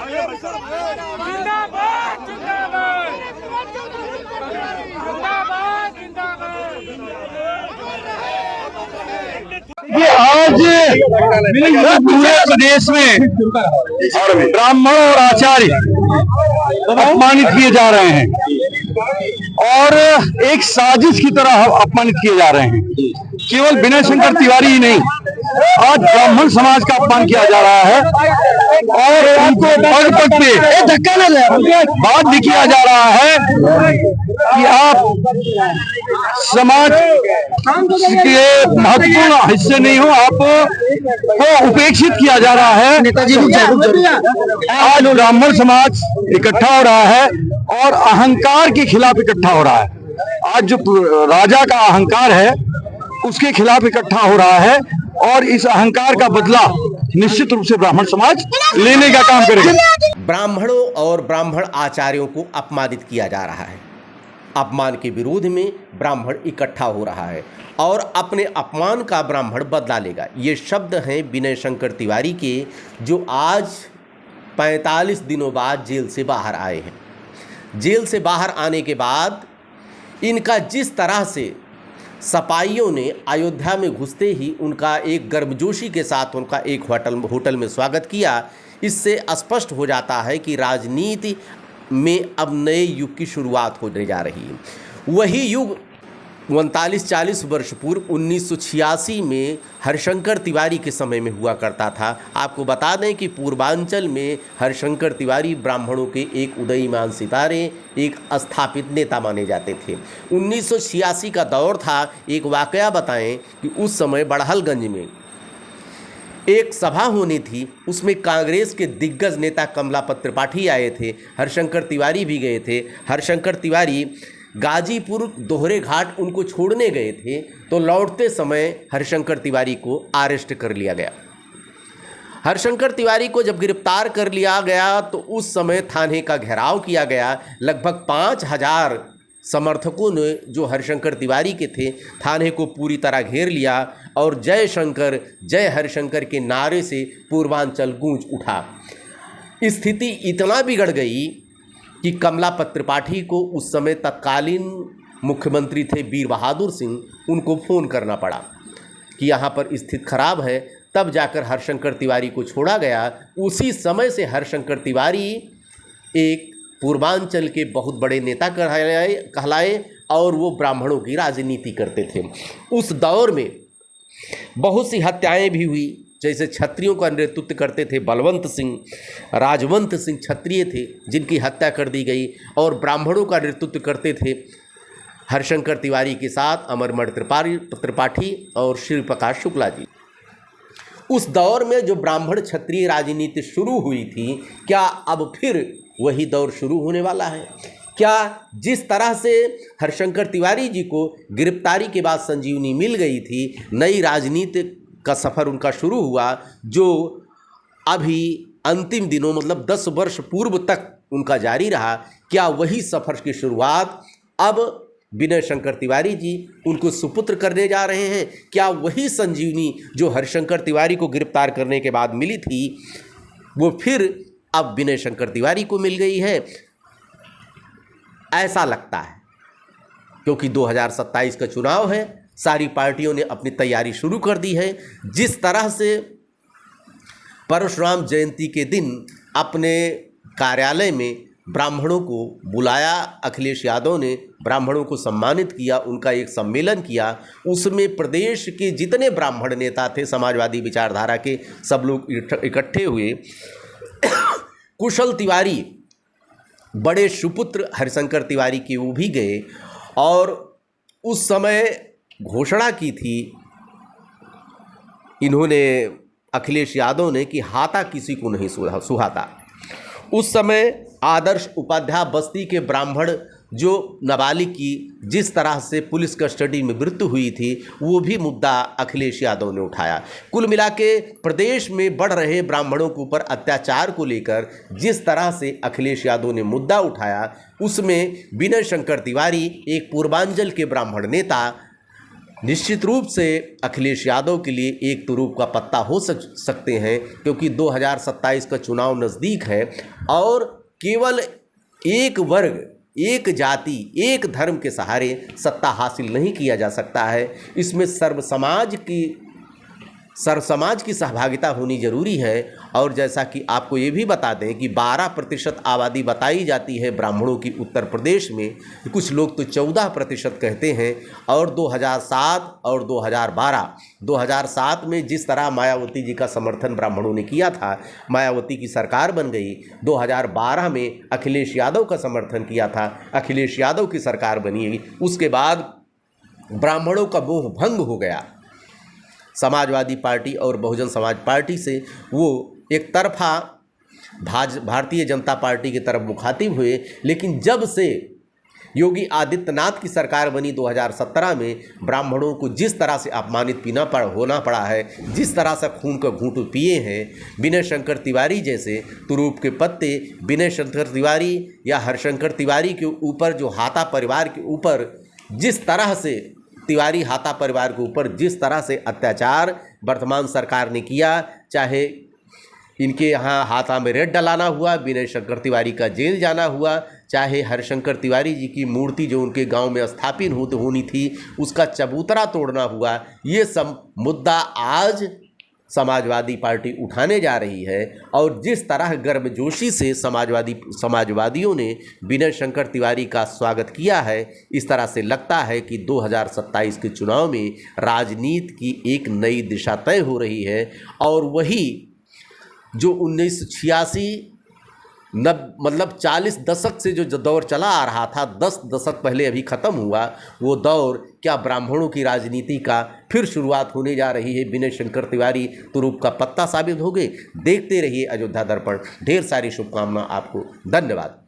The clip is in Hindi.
जिंदाबाद जिंदाबाद जिंदाबाद ये आज पूरे प्रदेश में ब्राह्मण और आचार्य अपमानित किए जा रहे हैं और एक साजिश की तरह अपमानित किए जा रहे हैं। केवल विनय शंकर तिवारी ही नहीं, आज ब्राह्मण समाज का अपमान किया जा रहा है और उनको पग पग पे धक्का न दे बात भी किया जा रहा है कि आप समाज के महत्वपूर्ण हिस्से नहीं हो, आपको उपेक्षित किया जा रहा है। नेताजी आज ब्राह्मण समाज इकट्ठा हो रहा है और अहंकार के खिलाफ इकट्ठा हो रहा है। आज जो राजा का अहंकार है उसके खिलाफ इकट्ठा हो रहा है और इस अहंकार का बदला निश्चित रूप से ब्राह्मण समाज लेने का काम करेगा। ब्राह्मणों और ब्राह्मण आचार्यों को अपमानित किया जा रहा है। अपमान के विरोध में ब्राह्मण इकट्ठा हो रहा है और अपने अपमान का ब्राह्मण बदला लेगा। ये शब्द हैं विनय शंकर तिवारी के, जो आज 45 दिनों बाद जेल से बाहर आए हैं। जेल से बाहर आने के बाद इनका जिस तरह से सपाइयों ने अयोध्या में घुसते ही उनका एक गर्मजोशी के साथ उनका एक होटल में स्वागत किया, इससे स्पष्ट हो जाता है कि राजनीति में अब नए युग की शुरुआत होने जा रही है। वही युग 39-40 वर्ष पूर्व 1986 में हरिशंकर तिवारी के समय में हुआ करता था। आपको बता दें कि पूर्वांचल में हरिशंकर तिवारी ब्राह्मणों के एक उदयमान सितारे, एक स्थापित नेता माने जाते थे। 1986 का दौर था। एक वाकया बताएं कि उस समय बड़हलगंज में एक सभा होनी थी, उसमें कांग्रेस के दिग्गज नेता कमलापत त्रिपाठी आए थे, हरिशंकर तिवारी भी गए थे। हरिशंकर तिवारी गाजीपुर दोहरे घाट उनको छोड़ने गए थे, तो लौटते समय हरिशंकर तिवारी को अरेस्ट कर लिया गया। हरिशंकर तिवारी को जब गिरफ्तार कर लिया गया तो उस समय थाने का घेराव किया गया। लगभग 5000 समर्थकों ने, जो हरिशंकर तिवारी के थे, थाने को पूरी तरह घेर लिया और जय शंकर जय हरिशंकर के नारे से पूर्वांचल गूंज उठा। स्थिति इतना बिगड़ गई कि कमलापत त्रिपाठी को उस समय तत्कालीन मुख्यमंत्री थे वीर बहादुर सिंह, उनको फ़ोन करना पड़ा कि यहाँ पर स्थिति खराब है। तब जाकर हरिशंकर तिवारी को छोड़ा गया। उसी समय से हरिशंकर तिवारी एक पूर्वांचल के बहुत बड़े नेता कहलाए और वो ब्राह्मणों की राजनीति करते थे। उस दौर में बहुत सी हत्याएं भी हुई। जैसे क्षत्रियों का नेतृत्व करते थे बलवंत सिंह, राजवंत सिंह क्षत्रिय थे जिनकी हत्या कर दी गई, और ब्राह्मणों का नेतृत्व करते थे हरिशंकर तिवारी के साथ अमरमण त्रिपाठी और श्री प्रकाश शुक्ला जी। उस दौर में जो ब्राह्मण क्षत्रिय राजनीति शुरू हुई थी, क्या अब फिर वही दौर शुरू होने वाला है? क्या जिस तरह से हरिशंकर तिवारी जी को गिरफ्तारी के बाद संजीवनी मिल गई थी, नई राजनीति का सफ़र उनका शुरू हुआ, जो अभी अंतिम दिनों मतलब 10 वर्ष पूर्व तक उनका जारी रहा, क्या वही सफ़र की शुरुआत अब विनय शंकर तिवारी जी उनको सुपुत्र करने जा रहे हैं? क्या वही संजीवनी जो हरिशंकर तिवारी को गिरफ्तार करने के बाद मिली थी, वो फिर अब विनय शंकर तिवारी को मिल गई है? ऐसा लगता है, क्योंकि 2027 का चुनाव है, सारी पार्टियों ने अपनी तैयारी शुरू कर दी है। जिस तरह से परशुराम जयंती के दिन अपने कार्यालय में ब्राह्मणों को बुलाया, अखिलेश यादव ने ब्राह्मणों को सम्मानित किया, उनका एक सम्मेलन किया, उसमें प्रदेश के जितने ब्राह्मण नेता थे समाजवादी विचारधारा के, सब लोग इकट्ठे हुए। कुशल तिवारी, बड़े सुपुत्र हरिशंकर तिवारी के, वो भी गए और उस समय घोषणा की थी इन्होंने, अखिलेश यादव ने, कि हाथा किसी को नहीं सुहाता। उस समय आदर्श उपाध्याय बस्ती के ब्राह्मण जो नाबालिग की जिस तरह से पुलिस कस्टडी में मृत्यु हुई थी, वो भी मुद्दा अखिलेश यादव ने उठाया। कुल मिला के प्रदेश में बढ़ रहे ब्राह्मणों के ऊपर अत्याचार को लेकर जिस तरह से अखिलेश यादव ने मुद्दा उठाया, उसमें विनय शंकर तिवारी एक पूर्वांचल के ब्राह्मण नेता निश्चित रूप से अखिलेश यादव के लिए एक तुरूप का पत्ता हो सकते हैं, क्योंकि 2027 का चुनाव नज़दीक है और केवल एक वर्ग, एक जाति, एक धर्म के सहारे सत्ता हासिल नहीं किया जा सकता है। इसमें सर्व समाज की सहभागिता होनी जरूरी है। और जैसा कि आपको ये भी बता दें कि 12% आबादी बताई जाती है ब्राह्मणों की उत्तर प्रदेश में, कुछ लोग तो 14% कहते हैं। और 2007 और 2007 में जिस तरह मायावती जी का समर्थन ब्राह्मणों ने किया था, मायावती की सरकार बन गई। 2012 में अखिलेश यादव का समर्थन किया था, अखिलेश यादव की सरकार बनी। उसके बाद ब्राह्मणों का मोह भंग हो गया। समाजवादी पार्टी और बहुजन समाज पार्टी से वो एक तरफा भारतीय जनता पार्टी की तरफ मुखातिब हुए। लेकिन जब से योगी आदित्यनाथ की सरकार बनी 2017 में, ब्राह्मणों को जिस तरह से अपमानित होना पड़ा है, जिस तरह से खून का घूंट पिए हैं, विनय शंकर तिवारी जैसे तुरूप के पत्ते, विनय शंकर तिवारी या हरशंकर तिवारी के ऊपर, जो हाता परिवार के ऊपर जिस तरह से तिवारी हाता परिवार के ऊपर जिस तरह से अत्याचार वर्तमान सरकार ने किया, चाहे इनके यहाँ हाथा में रेड डलाना हुआ, विनय शंकर तिवारी का जेल जाना हुआ, चाहे हरशंकर तिवारी जी की मूर्ति जो उनके गांव में स्थापित होनी थी उसका चबूतरा तोड़ना हुआ, ये सब मुद्दा आज समाजवादी पार्टी उठाने जा रही है। और जिस तरह गर्मजोशी से समाजवादियों ने विनय शंकर तिवारी का स्वागत किया है, इस तरह से लगता है कि 2027 के चुनाव में राजनीति की एक नई दिशा तय हो रही है। और वही जो 1986 मतलब 40 दशक से जो दौर चला आ रहा था, 10 दशक पहले अभी ख़त्म हुआ, वो दौर क्या ब्राह्मणों की राजनीति का फिर शुरुआत होने जा रही है। विनय शंकर तिवारी तुरूप का पत्ता साबित हो गए। देखते रहिए अयोध्या दर्पण। ढेर सारी शुभकामना आपको। धन्यवाद।